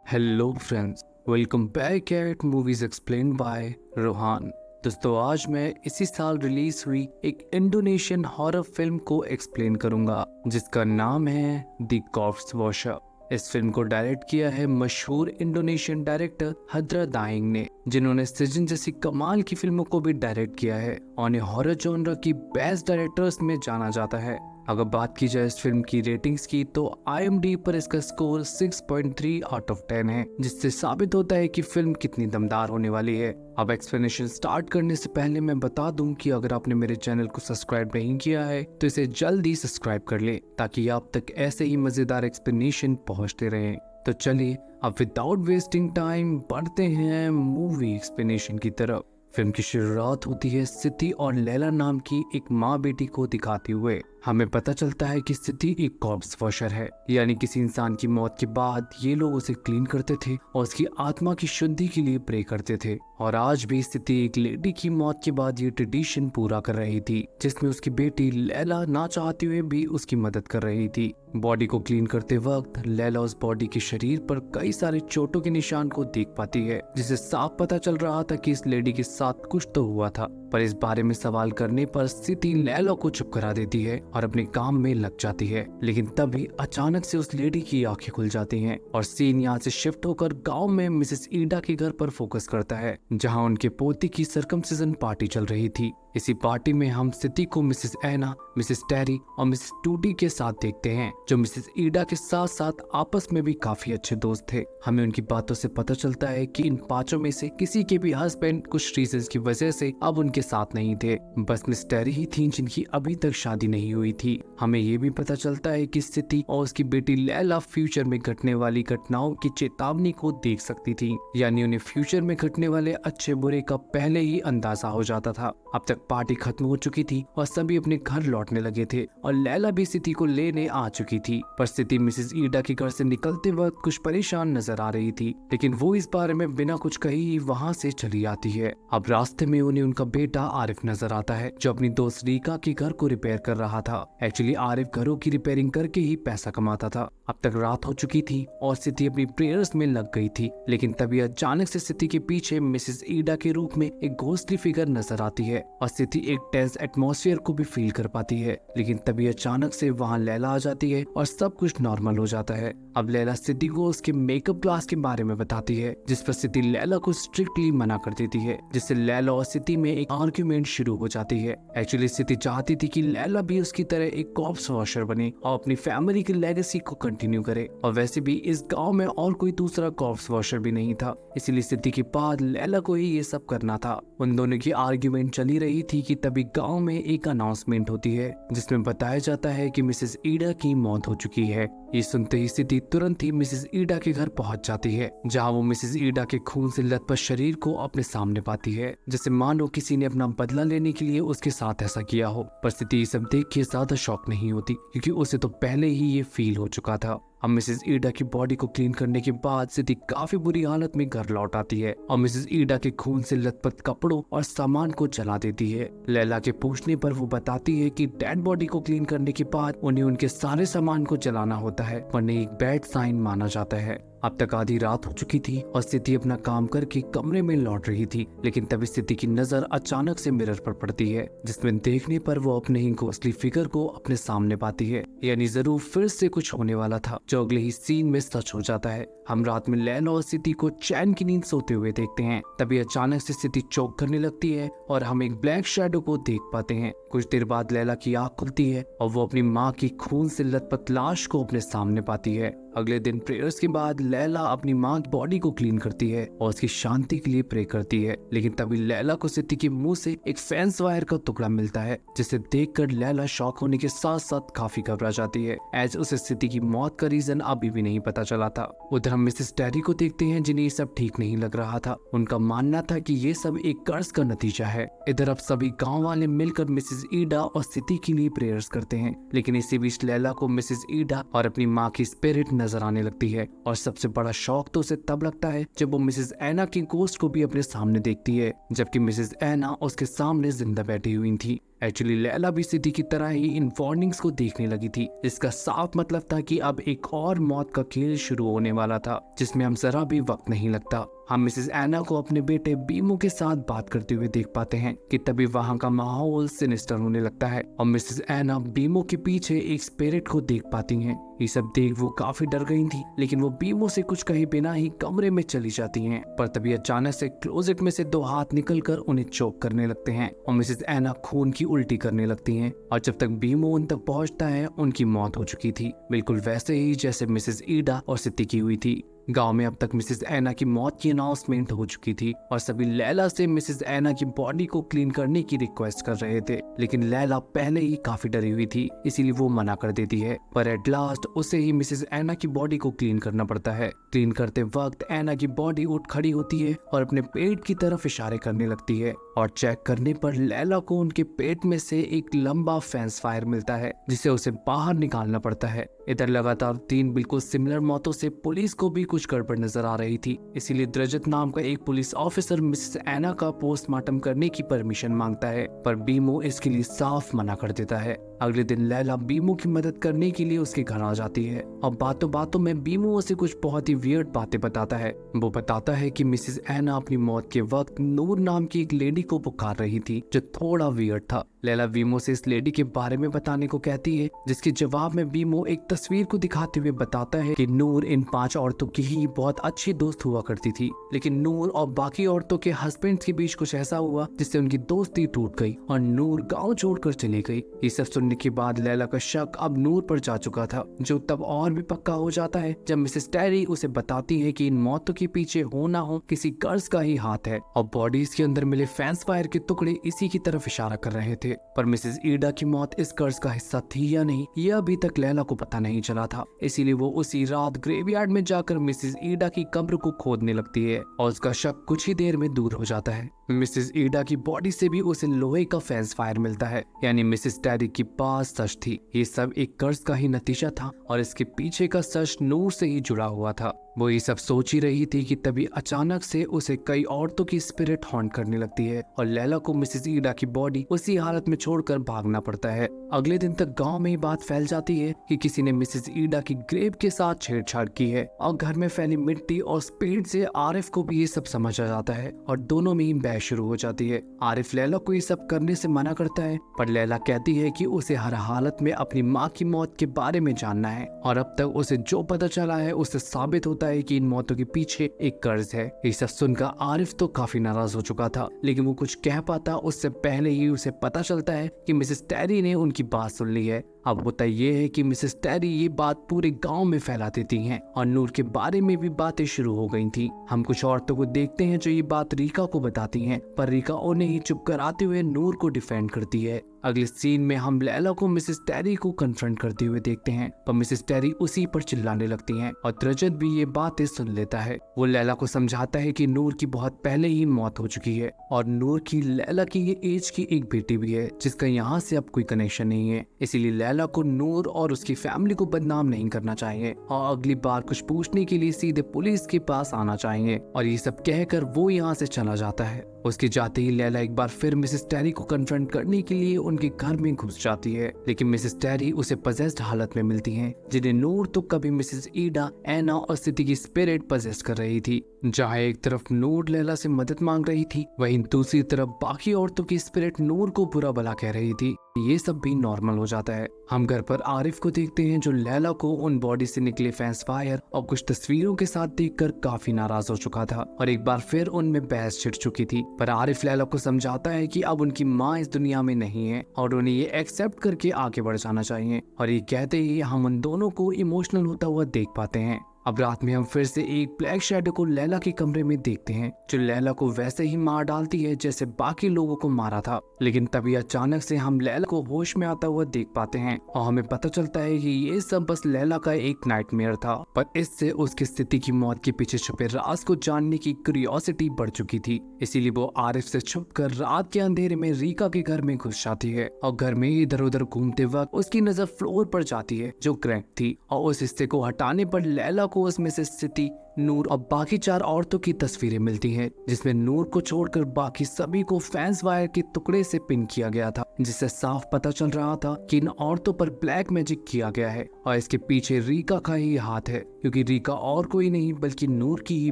Hello friends, welcome back at movies explain by Rohan. दोस्तों, आज मैं इसी साल रिलीज हुई एक इंडोनेशियन हॉरर फिल्म को एक्सप्लेन करूंगा जिसका नाम है द कॉर्प्स वॉशर। इस फिल्म को डायरेक्ट किया है मशहूर इंडोनेशियन डायरेक्टर हद्रा दाइंग ने, जिन्होंने सृजन जैसी कमाल की फिल्मों को भी डायरेक्ट किया है और इन्हें हॉरर जॉनर की बेस्ट डायरेक्टर्स में जाना जाता है। अगर बात की जाए इस फिल्म की रेटिंग्स की तो IMDb पर इसका स्कोर 6.3 आउट ऑफ 10 है, जिससे साबित होता है कि फिल्म कितनी दमदार होने वाली है। अब एक्सप्लेनेशन स्टार्ट करने से पहले मैं बता दूं कि अगर आपने मेरे चैनल को सब्सक्राइब नहीं किया है तो इसे जल्दी सब्सक्राइब कर ले ताकि आप तक ऐसे ही मजेदार एक्सप्लेनेशन पहुंचते रहें। तो चलिए अब विदाउट वेस्टिंग टाइम बढ़ते हैं मूवी एक्सप्लेनेशन की तरफ। फिल्म की शुरुआत होती है सिटी और लैला नाम की एक माँ बेटी को दिखाते हुए। हमें पता चलता है कि सिटी एक कॉर्प्स वॉशर है, यानी किसी इंसान की मौत के बाद ये लोग उसे क्लीन करते थे और उसकी आत्मा की शुद्धि के लिए प्रे करते थे। और आज भी सिटी एक लेडी की मौत के बाद ये ट्रेडिशन पूरा कर रही थी, जिसमें उसकी बेटी लैला ना चाहते हुए भी उसकी मदद कर रही थी। बॉडी को क्लीन करते वक्त लैला उस बॉडी के शरीर पर कई सारे चोटों के निशान को देख पाती है, जिससे साफ पता चल रहा था कि इस लेडी के साथ कुछ तो हुआ था। पर इस बारे में सवाल करने पर सिटी लैला को चुप करा देती है और अपने काम में लग जाती है। लेकिन तभी अचानक से उस लेडी की आंखें खुल जाती हैं और सीन यहाँ से शिफ्ट होकर गांव में मिसेस ईडा के घर पर फोकस करता है, जहां उनके पोती की सर्कमसिजन पार्टी चल रही थी। इसी पार्टी में हम सिटी को मिसेस एना, मिसेस टेरी और मिसेस टूटी के साथ देखते हैं, जो मिसेस ईडा के साथ साथ आपस में भी काफी अच्छे दोस्त थे। हमें उनकी बातों से पता चलता है कि इन पांचों में से किसी के भी हस्बैंड कुछ रीजंस की वजह से अब उनके साथ नहीं थे, बस मिस टेरी ही थी जिनकी अभी तक शादी नहीं हुई थी। हमें ये भी पता चलता है कि सिटी और उसकी बेटी लैला फ्यूचर में घटने वाली घटनाओं की चेतावनी को देख सकती थी, यानी उन्हें फ्यूचर में घटने वाले अच्छे बुरे का पहले ही अंदाजा हो जाता था। अब तक पार्टी खत्म हो चुकी थी और सभी अपने घर लौटने लगे थे और लैला भी सिटी को लेने आ चुकी थी। पर सिटी मिसेस ईडा के घर से निकलते वक्त कुछ परेशान नजर आ रही थी, लेकिन वो इस बारे में बिना कुछ कही ही वहाँ से चली आती है। अब रास्ते में उन्हें उनका बेटा आरिफ नजर आता है, जो अपनी दोस्त रीका के घर को रिपेयर कर रहा था। एक्चुअली आरिफ घरों की रिपेयरिंग करके ही पैसा कमाता था। अब तक रात हो चुकी थी और सिटी अपनी प्रेयर्स में लग गई थी, लेकिन तभी अचानक से सिटी के पीछे मिसेस ईडा के रूप में एक घोस्टली फिगर नजर आती है और सिटी एक टेंस एटमॉस्फेयर को भी फील कर पाती है। लेकिन तभी अचानक से वहाँ लैला आ जाती है और सब कुछ नॉर्मल हो जाता है। अब लैला सिटी को उसके मेकअप क्लास के बारे में बताती है, जिस पर सिटी लैला को स्ट्रिक्टली मना कर देती है, जिससे लैला और सिटी में एक आर्ग्यूमेंट शुरू हो जाती है। एक्चुअली सिटी चाहती थी कि लैला भी उसकी तरह एक कॉर्प्स वॉशर बने और अपनी फैमिली की लेगेसी को कंटिन्यू करे, और वैसे भी इस गांव में और कोई दूसरा कॉर्प्स वॉशर भी नहीं था, इसीलिए सिटी के बाद लैला को ही ये सब करना था। उन दोनों की आर्ग्यूमेंट चली रही थी कि तभी गांव में एक अनाउंसमेंट होती है, जिसमें बताया जाता है कि मिसेस ईडा की मौत हो चुकी है। ये सुनते ही सिटी तुरंत ही मिसेस ईडा के घर पहुंच जाती है, जहां वो मिसेस ईडा के खून से लथपथ शरीर को अपने सामने पाती है, जैसे मानो किसी ने अपना बदला लेने के लिए उसके साथ ऐसा किया हो। पर सिटी ये सब देख के ज्यादा शॉक नहीं होती, क्योंकि उसे तो पहले ही ये फील हो चुका था। अब मिसेस ईडा की बॉडी को क्लीन करने के बाद सिटी काफी बुरी हालत में घर लौट आती है और मिसेस ईडा के खून से लथपथ कपड़ों और सामान को जला देती है। लैला के पूछने पर वो बताती है कि डेड बॉडी को क्लीन करने के बाद उन्हें उनके सारे सामान को जलाना होता है, वरना एक बैड साइन माना जाता है। अब तक आधी रात हो चुकी थी और सिटी अपना काम करके कमरे में लौट रही थी, लेकिन तभी सिटी की नजर अचानक से मिरर पर पड़ती है, जिसमें देखने पर वो अपने ही घोस्टली फिगर को अपने सामने पाती है, यानी जरूर फिर से कुछ होने वाला था, जो अगले ही सीन में सच हो जाता है। हम रात में लैला और सिटी को चैन की नींद सोते हुए देखते हैं। तभी अचानक से सिटी चौंक करने लगती है और हम एक ब्लैक शैडो को देख पाते हैं। कुछ देर बाद लैला की आंख खुलती है और वो अपनी माँ की खून से लथपथ लाश को अपने सामने पाती है। अगले दिन प्रेयर्स के बाद लैला अपनी माँ की बॉडी को क्लीन करती है और उसकी शांति के लिए प्रे करती है, लेकिन तभी लैला को सिटी के मुंह से एक फेंस वायर का टुकड़ा मिलता है, जिसे देखकर लैला शॉक होने के साथ साथ काफी घबरा जाती है, एज उसे सिटी की मौत का रीजन अभी भी नहीं पता चला था। उधर हम मिसेस टेरी को देखते हैं, जिन्हें ये सब ठीक नहीं लग रहा था। उनका मानना था कि ये सब एक कर्ज का नतीजा है। इधर अब सभी गाँव वाले मिलकर मिसेस ईडा और सिटी के लिए प्रेयर्स करते हैं, लेकिन इसी बीच लैला को मिसेस ईडा और अपनी माँ की स्पिरिट नजर आने लगती है, और सबसे बड़ा शौक तो उसे तब लगता है जब वो मिसेस एना की गोस्ट को भी अपने सामने देखती है, जबकि मिसेस एना उसके सामने जिंदा बैठी हुई थी। एक्चुअली लैला भी सिद्धि की तरह ही इन वार्निंग्स को देखने लगी थी, जिसका साफ मतलब था कि अब एक और मौत का खेल शुरू होने वाला था जिसमें हम जरा भी वक्त नहीं लगता। हम मिसेस एना को अपने बेटे बीमो के साथ बात करते हुए देख पाते हैं कि तभी वहाँ का माहौल सिनिस्टर होने लगता है और मिसेस एना बीमो के पीछे एक स्पिरिट को देख पाती हैं। ये सब देख वो काफी डर गई थी, लेकिन वो बीमो से कुछ कहे बिना ही कमरे में चली जाती हैं। पर तभी अचानक से क्लोजेट में से 2 हाथ निकलकर उन्हें चोक करने लगते हैं और मिसेस एना खून की उल्टी करने लगती हैं। और जब तक बीमो उन तक पहुंचता है उनकी मौत हो चुकी थी, बिल्कुल वैसे ही जैसे मिसेस ईडा और सिद्धि की हुई थी। गांव में अब तक मिसेस एना की मौत की अनाउंसमेंट हो चुकी थी और सभी लैला से मिसेस एना की बॉडी को क्लीन करने की रिक्वेस्ट कर रहे थे, लेकिन लैला पहले ही काफी डरी हुई थी, इसीलिए वो मना कर देती है। पर एट लास्ट उसे ही मिसेस एना की बॉडी को क्लीन करना पड़ता है। क्लीन करते वक्त एना की बॉडी उठ खड़ी होती है और अपने पेट की तरफ इशारे करने लगती है और चेक करने पर लैला को उनके पेट में से एक लंबा फेंस फायर मिलता है, जिसे उसे बाहर निकालना पड़ता है। इधर लगातार 3 बिल्कुल सिमिलर मौतों से पुलिस को भी कुछ गड़बड़ नजर आ रही थी, इसीलिए द्रजत नाम का एक पुलिस ऑफिसर मिसेस एना का पोस्टमार्टम करने की परमिशन मांगता है, पर बीमो इसके लिए साफ मना कर देता है। अगले दिन लैला बीमो की मदद करने के लिए उसके घर आ जाती है और बातों बातों में बीमो उसे कुछ बहुत ही वियर्ड बातें बताता है। वो बताता है कि मिसेस एना अपनी मौत के वक्त नूर नाम की एक लेडी को पुकार रही थी, जो थोड़ा वियर्ड था। लैला बीमो से इस लेडी के बारे में बताने को कहती है, जिसके जवाब में बीमो एक तस्वीर को दिखाते हुए बताता है कि नूर इन 5 औरतों की ही बहुत अच्छी दोस्त हुआ करती थी, लेकिन नूर और बाकी औरतों के हस्बैंड के बीच कुछ ऐसा हुआ जिससे उनकी दोस्ती टूट गई और नूर गाँव छोड़कर चली गई। ये सब सुनने के बाद लैला का शक अब नूर पर जा चुका था, जो तब और भी पक्का हो जाता है जब मिसेस टेरी उसे बताती है कि इन मौतों के पीछे हो ना हो किसी कर्ज का ही हाथ है और बॉडीज के अंदर मिले फेंस फायर के टुकड़े इसी की तरफ इशारा कर रहे थे। पर मिसेस ईडा की मौत इस कर्ज का हिस्सा थी या नहीं, ये अभी तक लैला को पता नहीं चला था, इसीलिए वो उसी रात ग्रेवयार्ड में जाकर मिसेस ईडा की कब्र को खोदने लगती है और उसका शक कुछ ही देर में दूर हो जाता है। मिसेस ईडा की बॉडी से भी उसे लोहे का फेंस फायर मिलता है, यानी मिसेस टेरी की बात सच थी। ये सब एक कर्ज का ही नतीजा था और इसके पीछे का सच नूर से ही जुड़ा हुआ था। वो ये सब सोच ही रही थी कि तभी अचानक से उसे कई औरतों की स्पिरिट हॉन्ट करने लगती है और लैला को मिसेस ईडा की बॉडी उसी हालत में छोड़कर भागना पड़ता है। अगले दिन तक गांव में ये बात फैल जाती है कि किसी ने मिसेस ईडा की ग्रेव के साथ छेड़छाड़ की है और घर में फैली मिट्टी और स्पीड से आरिफ को भी ये सब समझ आ जाता है और दोनों में ही बहस शुरू हो जाती है। आरिफ लैला को ये सब करने से मना करता है, पर लैला कहती है कि उसे हर हालत में अपनी माँ की मौत के बारे में जानना है और अब तक उसे जो पता चला है उससे साबित होता है कि इन मौतों के पीछे एक कर्ज है। ये सब सुनकर आरिफ तो काफी नाराज हो चुका था, लेकिन वो कुछ कह पाता उससे पहले ही उसे पता चलता है कि मिसेस टेरी ने उनकी बात सुन ली है। अब होता ये है कि मिसेस टेरी ये बात पूरे गांव में फैला देती हैं और नूर के बारे में भी बातें शुरू हो गई थी। हम कुछ औरतों को देखते हैं जो ये बात रीका को बताती हैं, पर रीका उन्हें ही चुप कराते हुए नूर को डिफेंड करती है। अगले सीन में हम लैला को मिसेस टेरी को कन्फ्रंट करते हुए देखते हैं, पर मिसेस टेरी उसी पर चिल्लाने लगती हैं और द्रजत भी ये बातें सुन लेता है। वो लैला को समझाता है कि नूर की बहुत पहले ही मौत हो चुकी है और नूर की लैला की ये एज की एक बेटी भी है जिसका यहाँ से अब कोई कनेक्शन नहीं है, इसीलिए लैला को नूर और उसकी फैमिली को बदनाम नहीं करना चाहिए और अगली बार कुछ पूछने के लिए सीधे पुलिस के पास आना चाहिए। और ये सब कहकर वो यहाँ से चला जाता है। उसके जाते ही लैला एक बार फिर मिसेस टेरी को कन्फ्रंट करने के लिए उनके घर में घुस जाती है, लेकिन मिसेस टेरी उसे पजेस्ड हालत में मिलती हैं, जिन्हें नूर तो कभी मिसेस ईडा, एना और सिद्धि की स्पिरिट पजेस्ट कर रही थी। जहाँ एक तरफ नूर लैला से मदद मांग रही थी, वहीं दूसरी तरफ बाकी औरतों की स्पिरिट नूर को बुरा भला कह रही थी। ये सब भी नॉर्मल हो जाता है। हम घर पर आरिफ को देखते हैं जो लैला को उन बॉडी से निकले फेंस फायर और कुछ तस्वीरों के साथ देखकर काफी नाराज हो चुका था और एक बार फिर उनमें बहस छिड़ चुकी थी। पर आरिफ लैला को समझाता है कि अब उनकी माँ इस दुनिया में नहीं है और उन्हें ये एक्सेप्ट करके आगे बढ़ जाना चाहिए, और ये कहते ही हम उन दोनों को इमोशनल होता हुआ देख पाते हैं। अब रात में हम फिर से एक ब्लैक शैडो को लैला के कमरे में देखते हैं, जो लैला को वैसे ही मार डालती है जैसे बाकी लोगों को मारा था। लेकिन तभी अचानक से हम लैला को होश में आता हुआ देख पाते हैं और हमें पता चलता है कि ये सब बस लैला का एक नाइटमेयर था, पर इससे उसकी स्थिति की मौत के पीछे छुपे राज को जानने की क्यूरियोसिटी बढ़ चुकी थी। इसीलिए वो आरिफ से छुपकर रात के अंधेरे में रीका के घर में घुस जाती है और घर में इधर उधर घूमते वक्त उसकी नजर फ्लोर पर जाती है जो क्रैक थी और उस हिस्से को हटाने पर लैला को उसमें से सिटी, नूर और बाकी 4 औरतों की तस्वीरें मिलती हैं, जिसमें नूर को छोड़कर बाकी सभी को फैंस वायर के टुकड़े से पिन किया गया था, जिससे साफ पता चल रहा था कि इन औरतों पर ब्लैक मैजिक किया गया है और इसके पीछे रीका का ही हाथ है, क्योंकि रीका और कोई नहीं बल्कि नूर की ही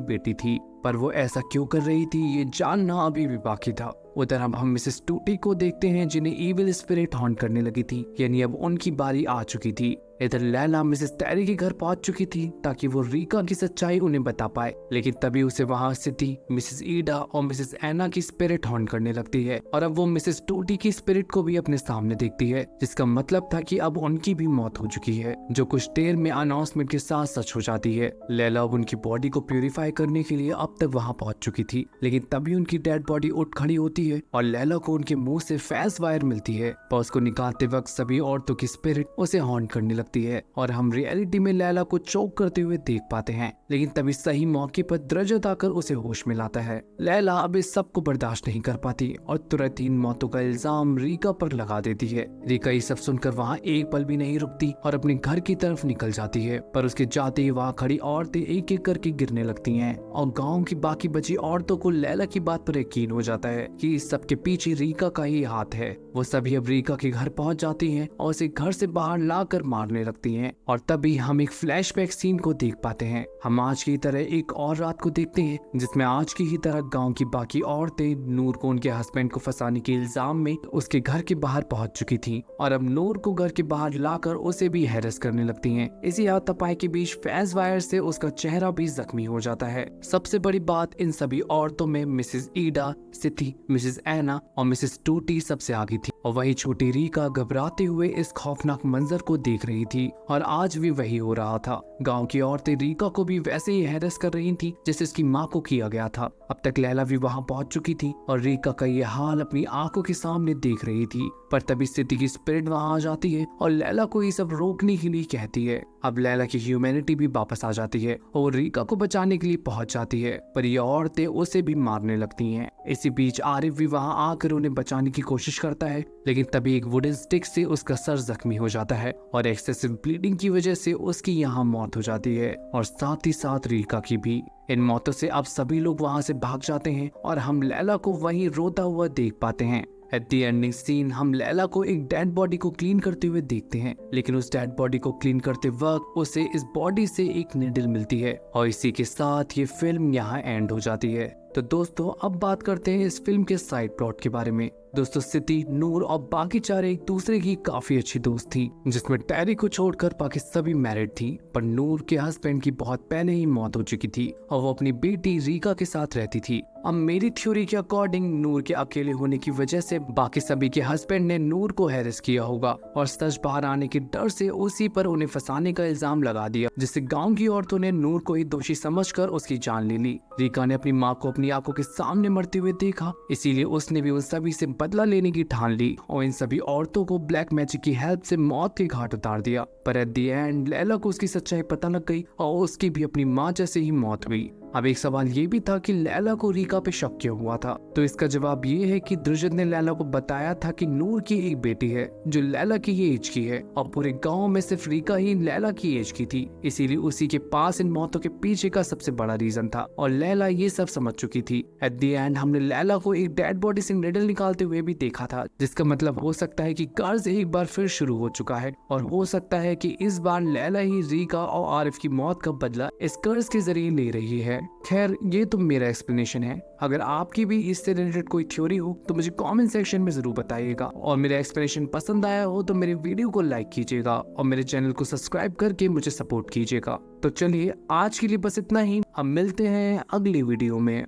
बेटी थी। पर वो ऐसा क्यों कर रही थी ये जानना अभी भी बाकी था। उधर अब हम मिसेस टूटी को देखते हैं, जिन्हें इविल स्पिरिट हॉन्ट करने लगी थी, यानी अब उनकी बारी आ चुकी थी। इधर लैला मिसेस टेरी के घर पहुंच चुकी थी ताकि वो रीका की सच्चाई उन्हें बता पाए, लेकिन तभी उसे वहां सिटी, मिसेस ईडा और मिसेस एना की स्पिरिट हॉन्ट करने लगती है और अब वो मिसेस टूटी की स्पिरिट को भी अपने सामने देखती है, जिसका मतलब था कि अब उनकी भी मौत हो चुकी है, जो कुछ देर में अनाउंसमेंट के साथ सच हो जाती है। लैला अब उनकी बॉडी को प्यूरिफाई करने के लिए अब तक वहां पहुंच चुकी थी, लेकिन तभी उनकी डेड बॉडी उठ खड़ी होती है और लैला को उनके मुंह से फैंस वायर मिलती है, पर उसको निकालते वक्त सभी औरतों की स्पिरिट उसे हॉन्ट करने लगती है और हम रियलिटी में लैला को चोक करते हुए देख पाते हैं। लेकिन तभी सही मौके पर द्रजत आकर उसे होश में लाता है। लैला अब इस सब को बर्दाश्त नहीं कर पाती और तुरंत इन मौतों का इल्जाम रीका पर लगा देती है। रीका ये सब सुनकर वहाँ एक पल भी नहीं रुकती और अपने घर की तरफ निकल जाती है, पर उसके जाते ही वहाँ खड़ी औरतें एक एक करके गिरने लगती हैं और गाँव की बाकी बची औरतों को लैला की बात पर यकीन हो जाता है कि इस सब के पीछे रीका का ही हाथ है। वो सभी अब रीका के घर पहुंच जाती हैं और उसे घर से बाहर लाकर मारने लगती हैं और तभी हम एक फ्लैशबैक सीन को देख पाते हैं। हम आज की तरह एक और रात को देखते हैं जिसमें आज की ही तरह गांव की बाकी औरतें नूर को उनके हस्बैंड को फंसाने के इल्जाम में उसके घर के बाहर पहुंच चुकी थी और अब नूर को घर के बाहर लाकर उसे भी हैरेस करने लगती हैं। इसी हाथापाई के बीच फैंस वायर से उसका चेहरा भी जख्मी हो जाता है। सबसे बड़ी बात, इन सभी औरतों में मिसेस ईडा, सिथी, मिसेस एना और मिसेस टूटी सबसे आगे थी और वही छोटी रीका घबराते हुए इस खौफनाक मंजर को देख रही थी और आज भी वही हो रहा था। गांव की औरतें रीका को भी वैसे ही हैरेस कर रही थी जैसे उसकी माँ को किया गया था। अब तक लैला भी वहां पहुंच चुकी थी और रीका का ये हाल अपनी आंखों के सामने देख रही थी, पर तभी सिटी की स्पिरिट वहां आ जाती है और लैला को ये सब रोकने के लिए कहती है। अब लैला की ह्यूमैनिटी भी वापस आ जाती है और रीका को बचाने के लिए पहुंच जाती है, पर ये औरतें उसे भी मारने लगती हैं। इसी बीच आरिफ भी वहां आकर उन्हें बचाने की कोशिश करता है, लेकिन तभी एक वुडन स्टिक से उसका सर जख्मी हो जाता है और एक्सेसिव ब्लीडिंग की वजह से उसकी यहाँ मौत हो जाती है और साथ ही साथ रीका की भी। इन मौतों से अब सभी लोग वहां से भाग जाते हैं और हम लैला को वहीं रोता हुआ देख पाते हैं। एट दी एंडिंग सीन हम लैला को एक डेड बॉडी को क्लीन करते हुए देखते हैं, लेकिन उस डेड बॉडी को क्लीन करते वक्त उसे इस बॉडी से एक निडल मिलती है और इसी के साथ ये फिल्म यहाँ एंड हो जाती है। तो दोस्तों अब बात करते हैं इस फिल्म के साइड प्लॉट के बारे में। दोस्तों सिटी, नूर और बाकी 4 एक दूसरे की काफी अच्छी दोस्त थी, जिसमें टेरी को छोड़कर बाकी सभी मैरिड थी, पर नूर के हस्बैंड की बहुत पहले ही मौत हो चुकी थी और वो अपनी बेटी रीका के साथ रहती थी। अब मेरी थ्योरी के अकॉर्डिंग नूर के अकेले होने की वजह से बाकी सभी के हस्बैंड ने नूर को हैरेस किया होगा और सच बाहर आने के डर से उसी पर उन्हें फंसाने का इल्जाम लगा दिया, जिससे गांव की औरतों ने नूर को ही दोषी समझकर उसकी जान ले ली। रीका ने अपनी माँ को अपनी आंखों के सामने मरते हुए देखा, इसीलिए उसने भी उन सभी से बदला लेने की ठान ली और इन सभी औरतों को ब्लैक मैजिक की हेल्प से मौत के घाट उतार दिया। पर एट दी एंड लैला को उसकी सच्चाई पता लग गई और उसकी भी अपनी माँ जैसे ही मौत हुई। अब एक सवाल ये भी था कि लैला को रीका पे शक क्यों हुआ था, तो इसका जवाब ये है कि द्रुजद ने लैला को बताया था कि नूर की एक बेटी है जो लैला की ही एज की है और पूरे गांव में सिर्फ रीका ही लैला की एज की थी, इसीलिए उसी के पास इन मौतों के पीछे का सबसे बड़ा रीजन था और लैला ये सब समझ चुकी थी। एट दी एंड हमने लैला को एक डेड बॉडी से निडल निकालते हुए भी देखा था, जिसका मतलब हो सकता है कि कर्ज एक बार फिर शुरू हो चुका है और हो सकता है कि इस बार लैला ही रीका और आरिफ की मौत का बदला इस कर्ज के जरिए ले रही है। खैर ये तो मेरा एक्सप्लेनेशन है, अगर आपकी भी इससे रिलेटेड कोई थ्योरी हो तो मुझे कमेंट सेक्शन में जरूर बताइएगा और मेरा एक्सप्लेनेशन पसंद आया हो तो मेरे वीडियो को लाइक कीजिएगा और मेरे चैनल को सब्सक्राइब करके मुझे सपोर्ट कीजिएगा। तो चलिए आज के लिए बस इतना ही, अब मिलते हैं अगली वीडियो में।